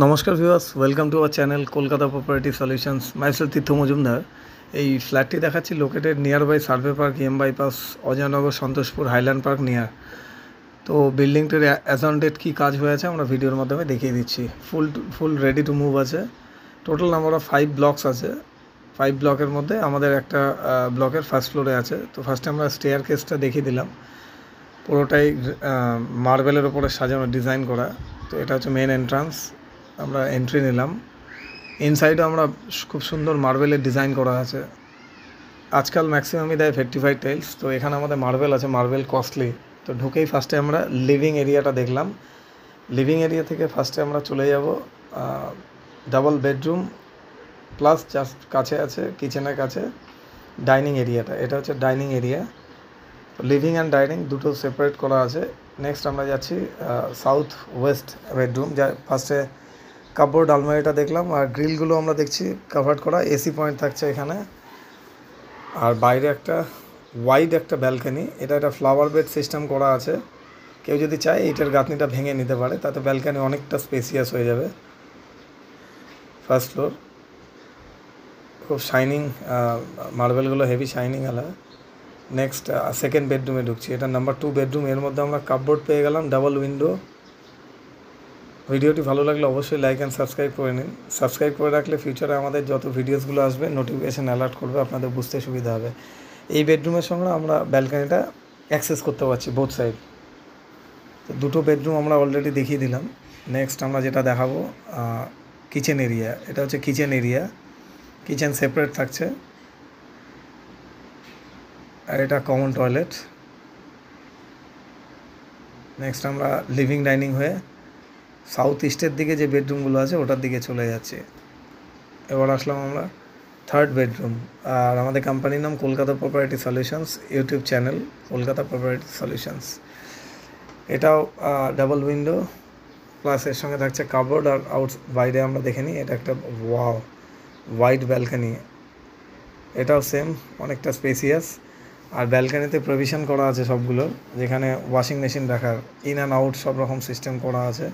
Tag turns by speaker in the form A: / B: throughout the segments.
A: নমস্কার viewers, welcome to our channel Kolkata property solutions. Myself Tirtha Majumdar. এই ফ্ল্যাটটি দেখাচ্ছি located near by Survey Park, bypass, Ajoynagar, Santoshpur, Highland Park near. তো বিল্ডিংটির অ্যাজ অন ডেট কী কাজ হয়ে আছে আমরা ভিডিওর মাধ্যমে দেখিয়ে দিচ্ছি। ফুল রেডি টু মুভ আছে। টোটাল নাম্বার অফ 5 ব্লকস আছে। 5 ব্লকের মধ্যে আমাদের একটা ব্লকের ফার্স্ট ফ্লোরে আছে। তো ফার্স্টে আমরা স্টেয়ার কেসটা দেখিয়ে দিলাম। পুরোটাই মার্বেলের ওপরে সাজানো, ডিজাইন করা। তো এটা হচ্ছে মেন এন্ট্রান্স। আমরা এন্ট্রি নিলাম। ইনসাইডে আমরা খুব সুন্দর মার্বেলের ডিজাইন করা আছে। আজকাল ম্যাক্সিমামই দেয় 55 টাইলস। তো এখানে আমাদের মার্বেল আছে, মার্বেল কস্টলি। তো ঢুকেই ফার্স্টে আমরা লিভিং এরিয়াটা দেখলাম। লিভিং এরিয়া থেকে ফার্স্টে আমরা চলে যাব ডাবল বেডরুম প্লাস জাস্ট কাছে আছে কিচেনের কাছে ডাইনিং এরিয়াটা। এটা হচ্ছে dining area. Living and dining দুটো সেপারেট করা আছে। নেক্সট আমরা যাচ্ছি সাউথ ওয়েস্ট বেডরুম। যা ফার্স্টে কাপবোর্ড আলমারিটা দেখলাম, আর গ্রিলগুলো আমরা দেখছি কাভার্ড করা। এসি পয়েন্ট থাকছে এখানে। আর বাইরে একটা ওয়াইড একটা ব্যালকনি। এটা একটা ফ্লাওয়ার বেড সিস্টেম করা আছে। কেউ যদি চায় এইটার গাঁথনিটা ভেঙে নিতে পারে, তাতে ব্যালকনি অনেকটা স্পেসিয়াস হয়ে যাবে। ফার্স্ট ফ্লোর খুব শাইনিং, মার্বেলগুলো হেভি শাইনিং আলা। নেক্সট সেকেন্ড বেডরুমে ঢুকছি। এটা নাম্বার 2 বেডরুম। এর মধ্যে আমরা কাপবোর্ড পেয়ে গেলাম, ডাবল উইন্ডো। ভিডিওটি ভালো লাগলে অবশ্যই লাইক অ্যান্ড সাবস্ক্রাইব করে নিন। সাবস্ক্রাইব করে রাখলে ফিউচারে আমাদের যত ভিডিওসগুলো আসবে নোটিফিকেশান অ্যালার্ট করবে, আপনাদের বুঝতে সুবিধা হবে। এই বেডরুমের সঙ্গে আমরা ব্যালকনিটা অ্যাক্সেস করতে পারছি বোথ সাইড। তো দুটো বেডরুম আমরা অলরেডি দেখিয়ে দিলাম। নেক্সট আমরা যেটা দেখাবো কিচেন এরিয়া। এটা হচ্ছে কিচেন এরিয়া। কিচেন সেপারেট থাকছে, আর এটা কমন টয়লেট। নেক্সট আমরা লিভিং ডাইনিং হয়ে সাউথ ইস্টের দিকে যে বেডরুমগুলো আছে ওটার দিকে চলে যাচ্ছে। এবার আসলাম আমরা থার্ড বেডরুম। আর আমাদের কোম্পানির নাম Kolkata property solutions, YouTube channel Kolkata property solutions. এটাও ডাবল উইন্ডো প্লাস এর সঙ্গে থাকছে কাপবোর্ড। আর বাইরে আমরা দেখে নিই, এটা একটা ওয়াইড ব্যালকনি। এটাও সেম, অনেকটা স্পেসিয়াস। আর ব্যালকনিতে প্রভিশন করা আছে সবগুলো, যেখানে ওয়াশিং মেশিন রাখার, ইন অ্যান্ড আউট সব রকম সিস্টেম করা আছে।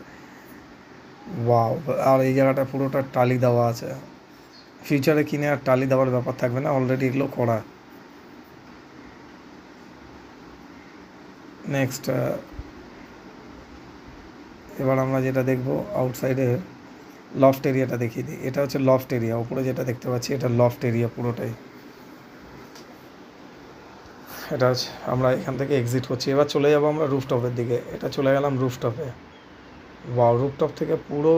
A: ওয়াও! আর এই জায়গাটা পুরোটা টালি দেওয়া আছে। ফিউচারে কিনে আর টালি দেওয়ার ব্যাপার থাকবে না, অলরেডি এগুলো করা। নেক্সট এবার আমরা যেটা দেখব আউটসাইডের লফট এরিয়াটা দেখিয়ে দিই। এটা হচ্ছে লফট এরিয়া। উপরে যেটা দেখতে পাচ্ছি এটা লফট এরিয়া পুরোটাই। এটা হচ্ছে আমরা এখান থেকে এক্সিট করছি। এবার চলে যাবো আমরা রুফটপের দিকে। এটা চলে গেলাম রুফটপে। ওয়াও! রুফটপ থেকে পুরো